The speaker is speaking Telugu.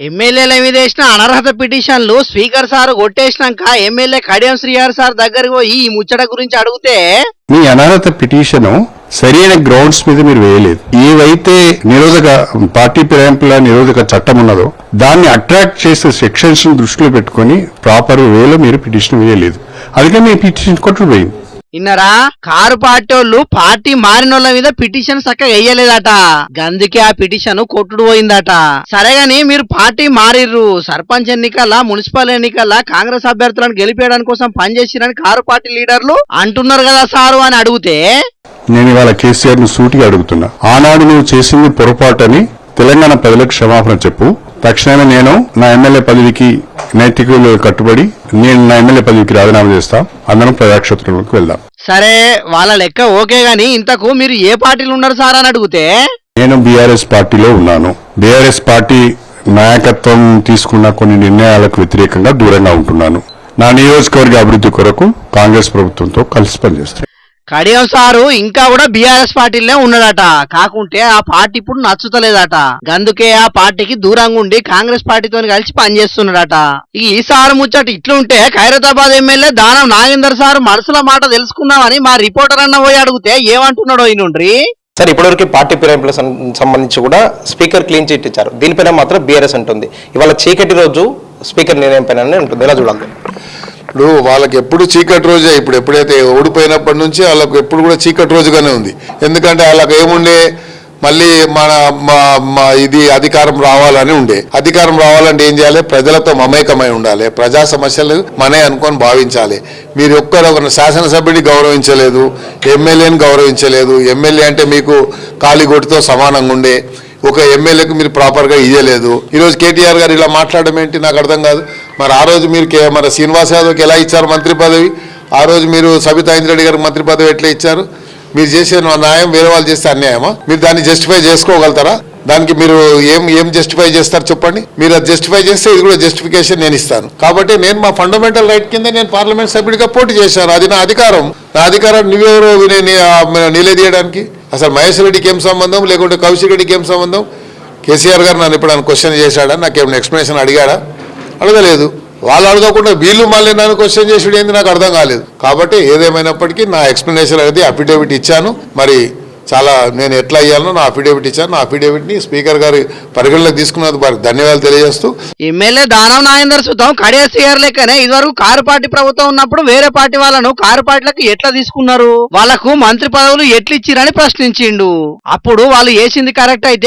ఎమ్మెల్యేల మీద వేసిన అనర్హత పిటిషన్లు స్పీకర్ సార్ కొట్టేసినాక ఎమ్మెల్యే కడియం శ్రీహర్ సార్ దగ్గరికి పోయి ఈ ముచ్చట గురించి అడిగితే మీ అనర్హత పిటిషన్ సరైన గ్రౌండ్స్ మీద మీరు వేయలేదు. ఏవైతే నిరోధక పార్టీ ఫిరాయింపుల నిరోధక చట్టం ఉన్నదో దాన్ని అట్రాక్ట్ చేసే సెక్షన్స్ దృష్టిలో పెట్టుకుని ప్రాపర్ వేలో మీరు పిటిషన్ వేయలేదు. అందుకే మీ పిటిషన్ కొట్టుకుపోయింది. ఇన్నరా కారు పార్టీ వాళ్ళు పార్టీ మారినోళ్ళ మీద పిటిషన్ చక్కగా వేయలేదట, గందుకే ఆ పిటిషన్ కొట్టుడు పోయిందట. సరేగాని మీరు పార్టీ మారిర్రు, సర్పంచ్ ఎన్నికల్లా మున్సిపల్ ఎన్నికల్లా కాంగ్రెస్ అభ్యర్థులను గెలిపేయడానికి కోసం పనిచేసిరని కారు పార్టీ లీడర్లు అంటున్నారు కదా సారు అని అడిగితే నేను ఇవాళ కేసీఆర్ ను సూటిగా అడుగుతున్నా, ఆనాడు నువ్వు చేసింది పొరపాటని తెలంగాణ ప్రజలకు క్షమాపణ చెప్పు. తక్షణమే నేను నా ఎమ్మెల్యే పదవికి నైతిక కట్టుబడి నేను నా ఎమ్మెల్యే పదవికి రాజీనామా చేస్తా. అందరం ప్రజాక్షేత్రంలోకి వెళ్దాం. సరే వాళ్ళ లెక్క ఓకే గాని ఇంతకు మీరు ఏ పార్టీలు ఉన్నారు సార్ అని అడిగితే నేను బీఆర్ఎస్ పార్టీలో ఉన్నాను. బీఆర్ఎస్ పార్టీ నాయకత్వం తీసుకున్న కొన్ని నిర్ణయాలకు వ్యతిరేకంగా దూరంగా ఉంటున్నాను. నా నియోజకవర్గ అభివృద్ధి కొరకు కాంగ్రెస్ ప్రభుత్వంతో కలిసి పనిచేస్తాను. కడియం సారు ఇంకా కూడా బీఆర్ఎస్ పార్టీలో ఉన్నాడట, కాకుంటే ఆ పార్టీ ఇప్పుడు నచ్చుతలేదట, గందుకే ఆ పార్టీకి దూరంగా ఉండి కాంగ్రెస్ పార్టీతో కలిసి పనిచేస్తున్నాడట. ఈ సారు ముచ్చట ఇట్లుంటే ఖైరతాబాద్ ఎమ్మెల్యే దానం నాగేందర్ సారు మనసుల మాట తెలుసుకుందామని మా రిపోర్టర్ అన్న పోయి అడిగితే ఏమంటున్నాడో ఈయనుండ్రి. సార్ ఇప్పటివరకు పార్టీ ఫిరాయింపులకు సంబంధించి కూడా స్పీకర్ క్లీన్ చిట్ ఇచ్చారు, దీనిపైన మాత్రం బీఆర్ఎస్ అంటుంది. ఇవాళ చీకటి రోజు స్పీకర్ నిర్ణయం పైన ఉంటుంది, ఎలా చూడాలి? ఇప్పుడు వాళ్ళకి ఎప్పుడు చీకటి రోజే. ఇప్పుడు ఎప్పుడైతే ఓడిపోయినప్పటి నుంచి వాళ్ళకు ఎప్పుడు కూడా చీకటి రోజుగానే ఉంది. ఎందుకంటే వాళ్ళకి ఏముండే, మళ్ళీ ఇది అధికారం రావాలని ఉండే. అధికారం రావాలంటే ఏం చేయాలి? ప్రజలతో మమేకమై ఉండాలి, ప్రజా సమస్యలు మనే అనుకొని భావించాలి. మీరు ఒక్కరు శాసనసభ్యుని గౌరవించలేదు, ఎమ్మెల్యేని గౌరవించలేదు. ఎమ్మెల్యే అంటే మీకు కాలిగొట్టుతో సమానంగా ఉండే ఒక ఎమ్మెల్యేకు మీరు ప్రాపర్గా ఇయ్యలేదు. ఈరోజు కేటీఆర్ గారు ఇలా మాట్లాడడం ఏంటి నాకు అర్థం కాదు. మరి ఆ రోజు మీరు మన శ్రీనివాస్ యాదవ్కి ఎలా ఇచ్చారు మంత్రి పదవి? ఆ రోజు మీరు సబితా ఇంద్రెడ్డి గారికి మంత్రి పదవి ఎట్లా ఇచ్చారు? మీరు చేసే న్యాయం వేరే వాళ్ళు చేస్తే అన్యాయమా? మీరు దాన్ని జస్టిఫై చేసుకోగలుగుతారా? దానికి మీరు ఏం జస్టిఫై చేస్తారు చెప్పండి. మీరు అది జస్టిఫై చేస్తే ఇది కూడా జస్టిఫికేషన్ నేను ఇస్తాను. కాబట్టి నేను మా ఫండమెంటల్ రైట్ కింద నేను పార్లమెంట్ సభ్యుడిగా పోటీ చేశాను. అది నా అధికారం. నా అధికారం నువ్వెవరో నిలదీయడానికి? అసలు మహేష్ రెడ్డికి ఏం సంబంధం, లేకుంటే కౌశిక్ రెడ్డికి ఏం సంబంధం? కేసీఆర్ గారు నన్ను ఎప్పుడైనా క్వశ్చన్ చేశాడా? నాకేమైనా ఎక్స్ప్లెనేషన్ అడిగాడా? అడగలేదు. వాళ్ళు అడగకుండా వీళ్ళు మళ్ళీ నన్ను క్వశ్చన్ చేసేది ఏంది నాకు అర్థం కాలేదు. కాబట్టి ఏదేమైనప్పటికీ నా ఎక్స్ప్లెనేషన్ అనేది అఫిడేవిట్ ఇచ్చాను. మరి చాలా నేను ఎట్లా అయ్యానో నా అఫిడేవిట్ ఇచ్చాను. నా అఫిడేవిట్ ని స్పీకర్ గారి పరిగణలోకి తీసుకున్నందుకు వారికి ధన్యవాదాలు తెలియజేస్తూ, ఎమ్మెల్యే దానం నాగేందర్ సుతం కడియం శ్రీహర్ లెక్కనే ఇదివరకు కారు పార్టీ ప్రభుత్వం ఉన్నప్పుడు వేరే పార్టీ వాళ్ళను కారు పార్టీలకు ఎట్లా తీసుకున్నారు, వాళ్లకు మంత్రి పదవులు ఎట్లిచ్చిరని ప్రశ్నించిండు. అప్పుడు వాళ్ళు వేసింది కరెక్ట్ అయితే